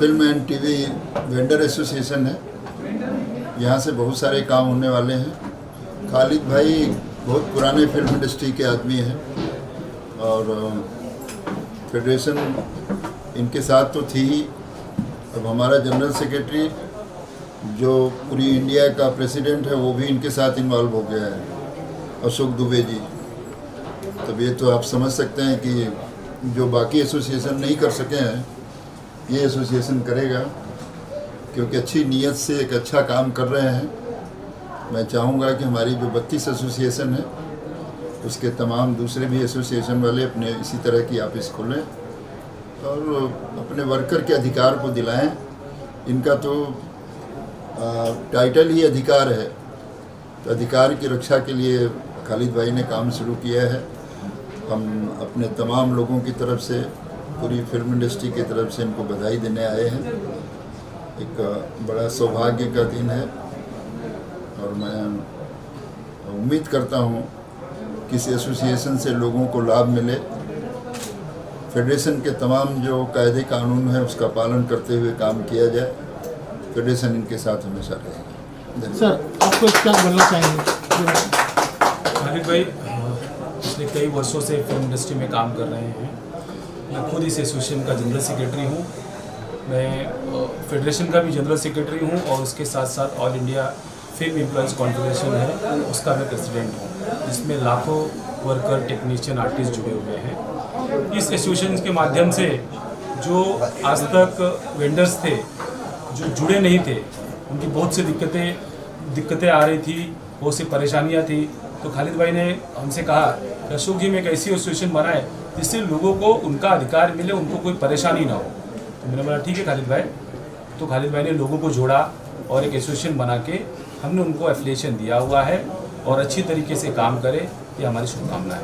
Film and TV vendor association है। यहाँ से बहुत सारे काम होने वाले हैं। खालिद भाई बहुत पुराने फिल्म इंडस्ट्री के आदमी हैं और फेडरेशन इनके साथ तो थी ही। अब हमारा जनरल सेक्रेटरी जो पूरी इंडिया का प्रेसिडेंट है वो भी इनके साथ इन्वॉल्व हो गया है, अशोक दुबे जी। तब ये तो आप समझ सकते हैं कि जो बाकी एसोसिएशन नहीं कर सके हैं ये एसोसिएशन करेगा, क्योंकि अच्छी नीयत से एक अच्छा काम कर रहे हैं। मैं चाहूँगा कि हमारी जो 32 एसोसिएशन है उसके तमाम दूसरे भी एसोसिएशन वाले अपने इसी तरह की ऑफिस खोलें और अपने वर्कर के अधिकार को दिलाएं। इनका तो टाइटल ही अधिकार है, तो अधिकार की रक्षा के लिए खालिद भाई ने काम शुरू किया है। हम अपने तमाम लोगों की तरफ से, पूरी फिल्म इंडस्ट्री की तरफ से इनको बधाई देने आए हैं। एक बड़ा सौभाग्य का दिन है और मैं उम्मीद करता हूँ कि इस एसोसिएशन से लोगों को लाभ मिले। फेडरेशन के तमाम जो कायदे कानून है उसका पालन करते हुए काम किया जाए। फेडरेशन इनके साथ हमेशा रहेगी। सर, आपको क्या बोलना चाहेंगे? खालिद भाई पिछले कई वर्षों से फिल्म इंडस्ट्री में काम कर रहे हैं। मैं खुद इस एसोसिएशन का जनरल सेक्रेटरी हूँ। मैं फेडरेशन का भी जनरल सेक्रेटरी हूँ और उसके साथ साथ all India film employees confederation है उसका मैं प्रेसिडेंट हूँ, जिसमें लाखों वर्कर, टेक्नीशियन, आर्टिस्ट जुड़े हुए हैं। इस एसोसिएशन के माध्यम से जो आज तक वेंडर्स थे जो जुड़े नहीं थे, उनकी बहुत सी दिक्कतें आ रही थी, बहुत सी परेशानियाँ थी। तो खालिद भाई ने हमसे कहा कि अशोक जी में एक ऐसी एसोसिएशन बनाए जिससे लोगों को उनका अधिकार मिले, उनको कोई परेशानी ना हो। तो मैंने बोला ठीक है खालिद भाई। तो खालिद भाई ने लोगों को जोड़ा और एक एसोसिएशन बना के हमने उनको एफिलिएशन दिया हुआ है और अच्छी तरीके से काम करे, ये हमारी शुभकामना है।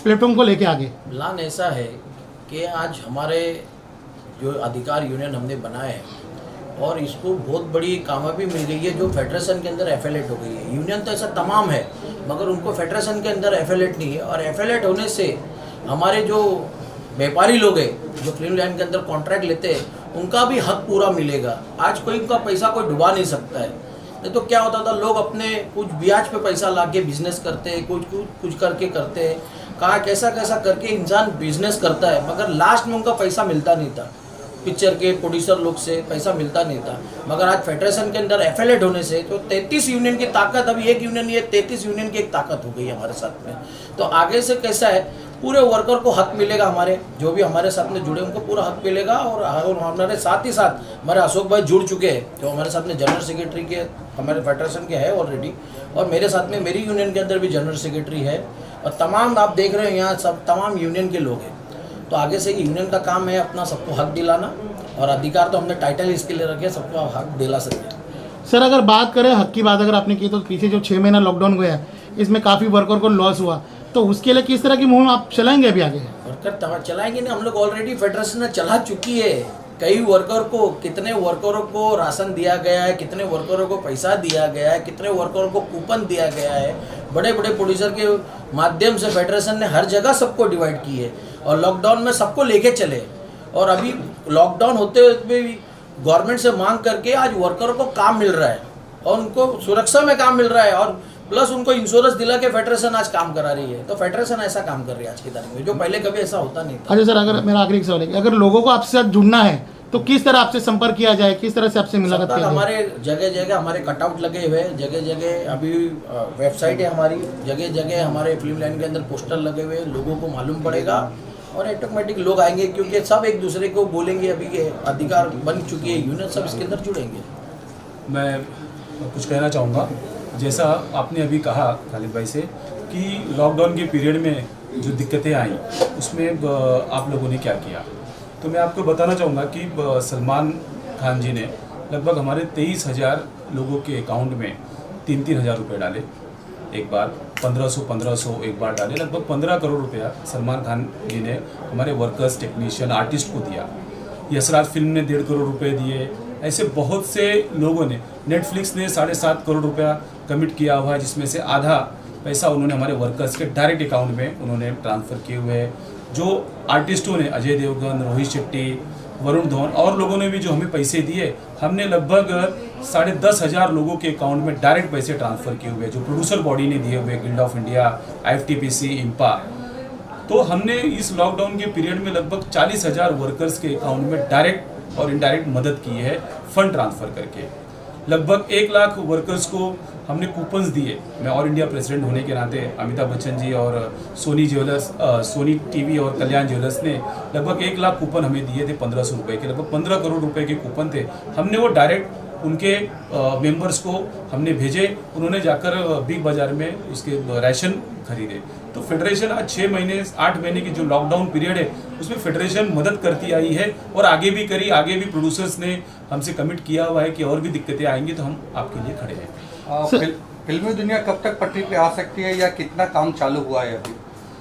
प्लेटफॉर्म को लेके आगे प्लान ऐसा है कि आज हमारे जो अधिकार यूनियन हमने बनाए हैं और इसको बहुत बड़ी कामयाबी मिल गई है, जो फेडरेशन के अंदर एफिलेट हो गई है। यूनियन तो ऐसा तमाम है मगर उनको फेडरेशन के अंदर एफिलेट नहीं है, और एफिलेट होने से हमारे जो व्यापारी लोग हैं जो फिल्म लाइन के अंदर कॉन्ट्रैक्ट लेते हैं उनका भी हक पूरा मिलेगा। आज कोई का पैसा कोई डुबा नहीं सकता है। नहीं तो क्या होता था, लोग अपने कुछ ब्याज पे पैसा ला के बिजनेस करते हैं, कुछ करके करते हैं। कहा कैसा करके इंसान बिजनेस करता है मगर लास्ट में उनका पैसा मिलता नहीं था। पिक्चर के प्रोड्यूसर लोग से पैसा मिलता नहीं था। मगर आज फेडरेशन के अंदर एफिलेट होने से तो 33 यूनियन की ताकत, अभी एक यूनियन नहीं है, 33 यूनियन की एक ताकत हो गई है हमारे साथ में। तो आगे से कैसा है, पूरे वर्कर को हक मिलेगा, हमारे जो भी हमारे साथ में जुड़े उनको पूरा हक मिलेगा। और हमारे साथ ही साथ हमारे अशोक भाई जुड़ चुके हैं जो हमारे साथ में जनरल सेक्रेटरी के हमारे फेडरेशन के है ऑलरेडी, और मेरे साथ में मेरी यूनियन के अंदर भी जनरल सेक्रेटरी है, और तमाम आप देख रहे हो यहाँ सब तमाम यूनियन के लोग हैं। तो आगे से यूनियन का काम है अपना सबको हक दिलाना, और अधिकार तो हमने टाइटल इसके लिए रखे, सबको हक दिला सकते हैं। सर, अगर बात करें हक की बात अगर आपने की, तो पीछे जो 6 महीना लॉकडाउन गया इसमें काफ़ी वर्कर को लॉस हुआ, तो उसके लिए किस तरह की मुहिम आप चलाएंगे अभी आगे? वर्कर चलाएंगे नहीं, हम लोग ऑलरेडी फेडरेशन चला चुकी है। कई वर्कर को, कितने वर्करों को राशन दिया गया है, कितने वर्करों को पैसा दिया गया है, कितने वर्करों को कूपन दिया गया है। बड़े बड़े प्रोड्यूसर के माध्यम से फेडरेशन ने हर जगह सबको डिवाइड की है और लॉकडाउन में सबको लेके चले। और अभी लॉकडाउन होते हुए भी गवर्नमेंट से मांग करके आज वर्करों को काम मिल रहा है और उनको सुरक्षा में काम मिल रहा है, और प्लस उनको इंश्योरेंस दिला के फेडरेशन आज काम करा रही है। तो फेडरेशन ऐसा काम कर रही है आज की तारीख में, जो पहले कभी ऐसा होता नहीं था। अच्छा सर, अगर मेरा आखिरी सवाल है, अगर लोगों को आपसे साथ जुड़ना है तो किस तरह आपसे संपर्क किया जाए, किस तरह से आपसे मुलाकात किया जाए? हमारे जगह जगह हमारे कटआउट लगे हुए हैं, जगह जगह अभी वेबसाइट है हमारी, जगह जगह हमारे फिल्म लाइन के अंदर पोस्टर लगे हुए, लोगों को मालूम पड़ेगा और ऑटोमेटिक लोग आएंगे, क्योंकि सब एक दूसरे को बोलेंगे। अभी के अधिकार बन चुकी है यूनियन, सब इसके अंदर जुड़ेंगे। मैं कुछ कहना चाहूँगा, जैसा आपने अभी कहा खालिद भाई से कि लॉकडाउन के पीरियड में जो दिक्कतें आई उसमें आप लोगों ने क्या किया, तो मैं आपको बताना चाहूँगा कि सलमान खान जी ने लगभग हमारे 23,000 लोगों के अकाउंट में 3-3 हज़ार रुपये डाले एक बार, 1500 एक बार डाले, लगभग 15 करोड़ रुपया सलमान खान जी ने हमारे वर्कर्स, टेक्नीशियन, आर्टिस्ट को दिया। यशराज फिल्म ने 1.5 करोड़ रुपए दिए। ऐसे बहुत से लोगों ने, नेटफ्लिक्स ने 7.5 करोड़ रुपया कमिट किया हुआ है, जिसमें से आधा पैसा उन्होंने हमारे वर्कर्स के डायरेक्ट अकाउंट में उन्होंने ट्रांसफ़र किए हुए हैं। जो आर्टिस्टों ने, अजय देवगन, रोहित शेट्टी, वरुण धवन और लोगों ने भी जो हमें पैसे दिए, हमने लगभग 10,500 लोगों के अकाउंट में डायरेक्ट पैसे ट्रांसफ़र किए हुए, जो प्रोड्यूसर बॉडी ने दिए हुए, गिल्ड ऑफ इंडिया, IFTPC, इंपा। तो हमने इस लॉकडाउन के पीरियड में लगभग 40,000 वर्कर्स के अकाउंट में डायरेक्ट और इनडायरेक्ट मदद की है फंड ट्रांसफ़र करके। लगभग 1 लाख वर्कर्स को हमने कूपन्स दिए। मैं ऑल इंडिया प्रेसिडेंट होने के नाते अमिताभ बच्चन जी और सोनी ज्वेलर्स, सोनी टीवी और कल्याण ज्वेलर्स ने लगभग 1 लाख कूपन हमें दिए थे 1500 रुपये के, लगभग 15 करोड़ रुपए के कूपन थे। हमने वो डायरेक्ट उनके मेंबर्स को हमने भेजे, उन्होंने जाकर बिग बाज़ार में उसके राशन खरीदे। तो फेडरेशन आज 6 महीने 8 महीने की जो लॉकडाउन पीरियड है उसमें फेडरेशन मदद करती आई है और आगे भी करी। आगे भी प्रोड्यूसर्स ने हमसे कमिट किया हुआ है कि और भी दिक्कतें आएंगी तो हम आपके लिए खड़े हैं। फिल्मी दुनिया कब तक पटरी पे आ सकती है या कितना काम चालू हुआ है अभी,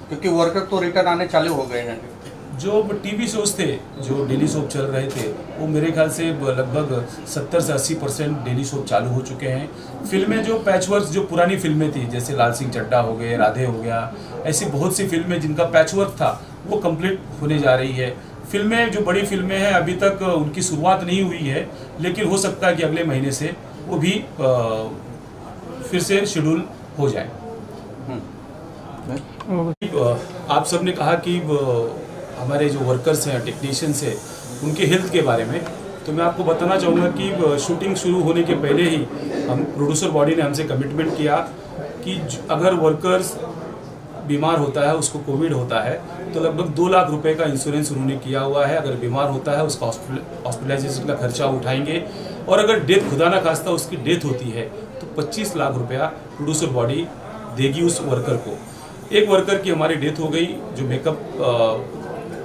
क्योंकि वर्कर तो रिटर्न आने चालू हो गए हैं? जो टीवी शोज थे, जो डेली सोप चल रहे थे, वो मेरे ख्याल से लगभग 70 से 80% डेली सोप चालू हो चुके हैं। फिल्में जो पैचवर्क, जो पुरानी फिल्में थी, जैसे लाल सिंह चड्ढा हो गए, राधे हो गया, ऐसी बहुत सी फिल्में जिनका पैचवर्क था वो कंप्लीट होने जा रही है। फिल्में जो बड़ी फिल्में हैं अभी तक उनकी शुरुआत नहीं हुई है, लेकिन हो सकता है कि अगले महीने से वो भी फिर से शेड्यूल हो जाए। आप सब ने कहा कि हमारे जो वर्कर्स हैं, टेक्नीशियंस हैं, उनके हेल्थ के बारे में, तो मैं आपको बताना चाहूँगा कि शूटिंग शुरू होने के पहले ही हम प्रोड्यूसर बॉडी ने हमसे कमिटमेंट किया कि अगर वर्कर्स बीमार होता है, उसको कोविड होता है, तो लगभग 2 लाख रुपए का इंश्योरेंस उन्होंने किया हुआ है। अगर बीमार होता है उसका हॉस्पिटलाइजेशन का खर्चा उठाएंगे, और अगर डेथ, खुदा ना खास्ता उसकी डेथ होती है तो 25 लाख रुपया प्रोड्यूसर बॉडी देगी उस वर्कर को। एक वर्कर की हमारी डेथ हो गई, जो मेकअप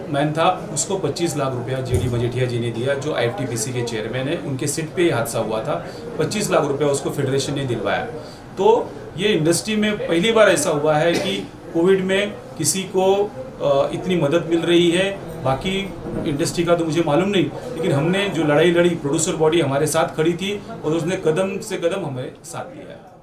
मैन था, उसको 25 लाख रुपया JD मजेठिया जी ने दिया, जो IFTPC के चेयरमैन है। उनके सीट पे हादसा हुआ था, 25 लाख रुपया उसको फेडरेशन ने दिलवाया। तो ये इंडस्ट्री में पहली बार ऐसा हुआ है कि कोविड में किसी को इतनी मदद मिल रही है। बाकी इंडस्ट्री का तो मुझे मालूम नहीं, लेकिन हमने जो लड़ाई लड़ी, प्रोड्यूसर बॉडी हमारे साथ खड़ी थी और उसने कदम से कदम हमें साथ दिया है।